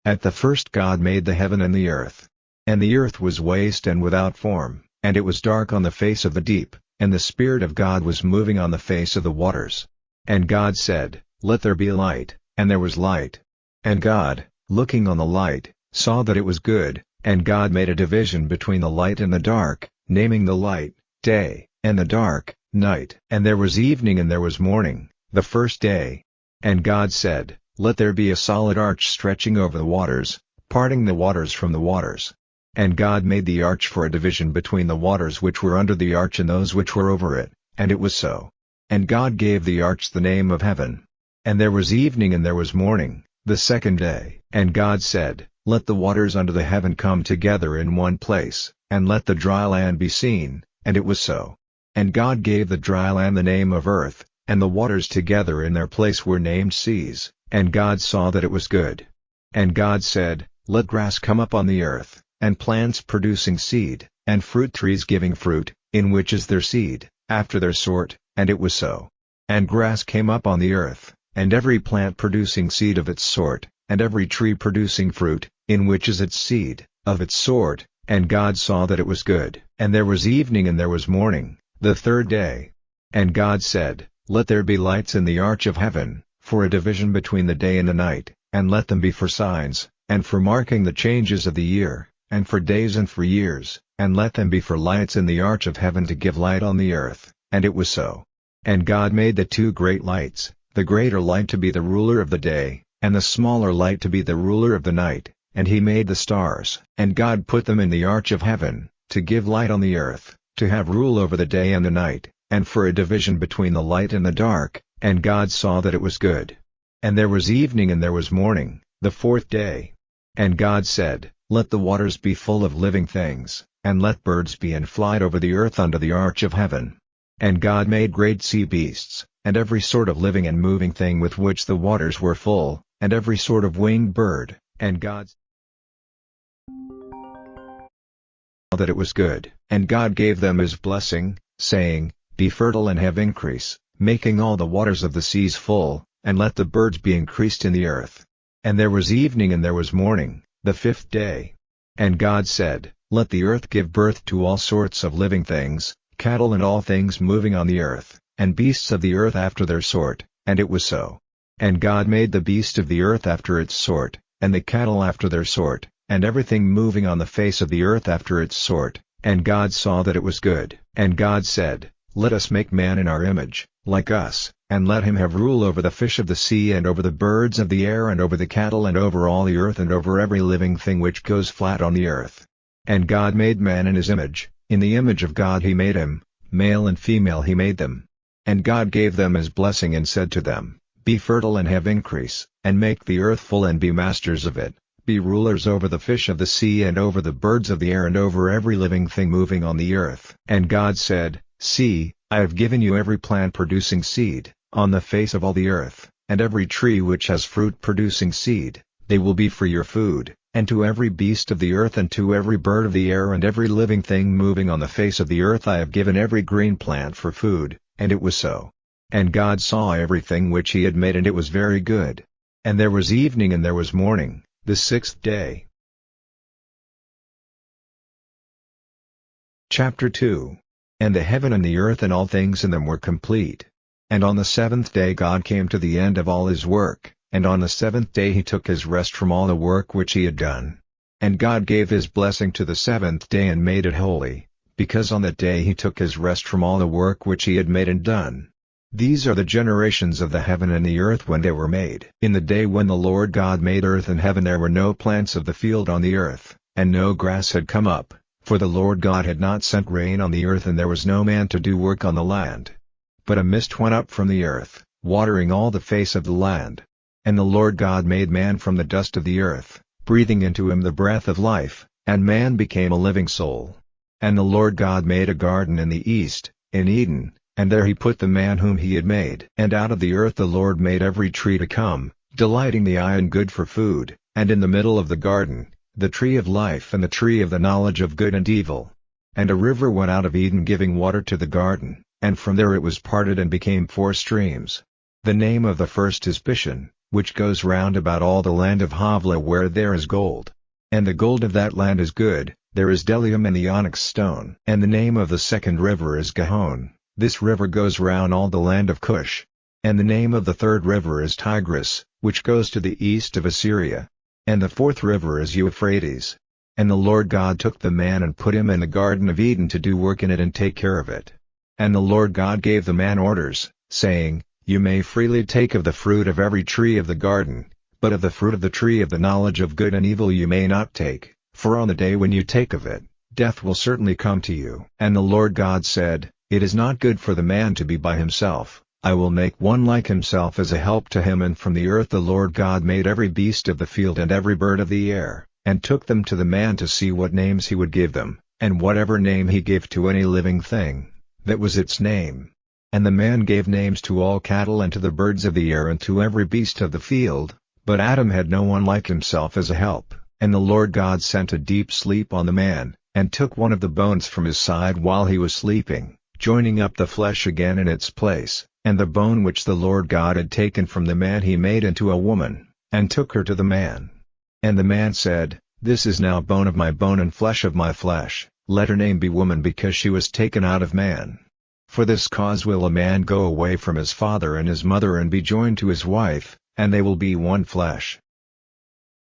At the first God made the heaven and the earth. And the earth was waste and without form, and it was dark on the face of the deep, and the Spirit of God was moving on the face of the waters. And God said, "Let there be light," and there was light. And God, looking on the light, saw that it was good, and God made a division between the light and the dark, naming the light, day, and the dark, night. And there was evening and there was morning, the first day. And God said, "Let there be a solid arch stretching over the waters, parting the waters from the waters." And God made the arch for a division between the waters which were under the arch and those which were over it, and it was so. And God gave the arch the name of Heaven. And there was evening and there was morning, the second day. And God said, "Let the waters under the heaven come together in one place, and let the dry land be seen," and it was so. And God gave the dry land the name of earth, and the waters together in their place were named seas, and God saw that it was good. And God said, "Let grass come up on the earth, and plants producing seed, and fruit trees giving fruit, in which is their seed, after their sort," and it was so. And grass came up on the earth, and every plant producing seed of its sort, and every tree producing fruit, in which is its seed, of its sort, and God saw that it was good. And there was evening and there was morning, the third day. And God said, "Let there be lights in the arch of heaven, for a division between the day and the night, and let them be for signs, and for marking the changes of the year, and for days and for years, and let them be for lights in the arch of heaven to give light on the earth," and it was so. And God made the two great lights, the greater light to be the ruler of the day, and the smaller light to be the ruler of the night, and he made the stars. And God put them in the arch of heaven, to give light on the earth, to have rule over the day and the night, and for a division between the light and the dark, and God saw that it was good. And there was evening and there was morning, the fourth day. And God said, "Let the waters be full of living things, and let birds be and fly over the earth under the arch of heaven." And God made great sea beasts, and every sort of living and moving thing with which the waters were full, and every sort of winged bird, and God saw that it was good. And God gave them his blessing, saying, "Be fertile and have increase, making all the waters of the seas full, and let the birds be increased in the earth." And there was evening and there was morning, the fifth day. And God said, "Let the earth give birth to all sorts of living things, cattle and all things moving on the earth, and beasts of the earth after their sort," and it was so. And God made the beast of the earth after its sort, and the cattle after their sort, and everything moving on the face of the earth after its sort, and God saw that it was good. And God said, "Let us make man in our image, like us, and let him have rule over the fish of the sea and over the birds of the air and over the cattle and over all the earth and over every living thing which goes flat on the earth." And God made man in his image, in the image of God he made him, male and female he made them. And God gave them his blessing and said to them, "Be fertile and have increase, and make the earth full and be masters of it, be rulers over the fish of the sea and over the birds of the air and over every living thing moving on the earth." And God said, "See, I have given you every plant producing seed, on the face of all the earth, and every tree which has fruit producing seed, they will be for your food, and to every beast of the earth and to every bird of the air and every living thing moving on the face of the earth I have given every green plant for food," and it was so. And God saw everything which he had made and it was very good. And there was evening and there was morning, the sixth day. Chapter 2. And the heaven and the earth and all things in them were complete. And on the seventh day God came to the end of all his work, and on the seventh day he took his rest from all the work which he had done. And God gave his blessing to the seventh day and made it holy, because on that day he took his rest from all the work which he had made and done. These are the generations of the heaven and the earth when they were made. In the day when the Lord God made earth and heaven there were no plants of the field on the earth, and no grass had come up, for the Lord God had not sent rain on the earth and there was no man to do work on the land. But a mist went up from the earth, watering all the face of the land. And the Lord God made man from the dust of the earth, breathing into him the breath of life, and man became a living soul. And the Lord God made a garden in the east, in Eden, and there he put the man whom he had made. And out of the earth the Lord made every tree to come, delighting the eye and good for food, and in the middle of the garden, the tree of life and the tree of the knowledge of good and evil. And a river went out of Eden giving water to the garden, and from there it was parted and became 4 streams. The name of the first is Pishon, which goes round about all the land of Havilah where there is gold. And the gold of that land is good, there is bdellium and the onyx stone. And the name of the second river is Gihon, this river goes round all the land of Cush. And the name of the third river is Tigris, which goes to the east of Assyria. And the fourth river is Euphrates. And the Lord God took the man and put him in the Garden of Eden to do work in it and take care of it. And the Lord God gave the man orders, saying, You may freely take of the fruit of every tree of the garden, but of the fruit of the tree of the knowledge of good and evil you may not take, for on the day when you take of it, death will certainly come to you. And the Lord God said, It is not good for the man to be by himself, I will make one like himself as a help to him. And from the earth the Lord God made every beast of the field and every bird of the air, and took them to the man to see what names he would give them, and whatever name he gave to any living thing, that was its name. And the man gave names to all cattle and to the birds of the air and to every beast of the field, but Adam had no one like himself as a help. And the Lord God sent a deep sleep on the man, and took one of the bones from his side while he was sleeping, joining up the flesh again in its place, and the bone which the Lord God had taken from the man he made into a woman, and took her to the man. And the man said, This is now bone of my bone and flesh of my flesh, let her name be woman because she was taken out of man. For this cause will a man go away from his father and his mother and be joined to his wife, and they will be one flesh.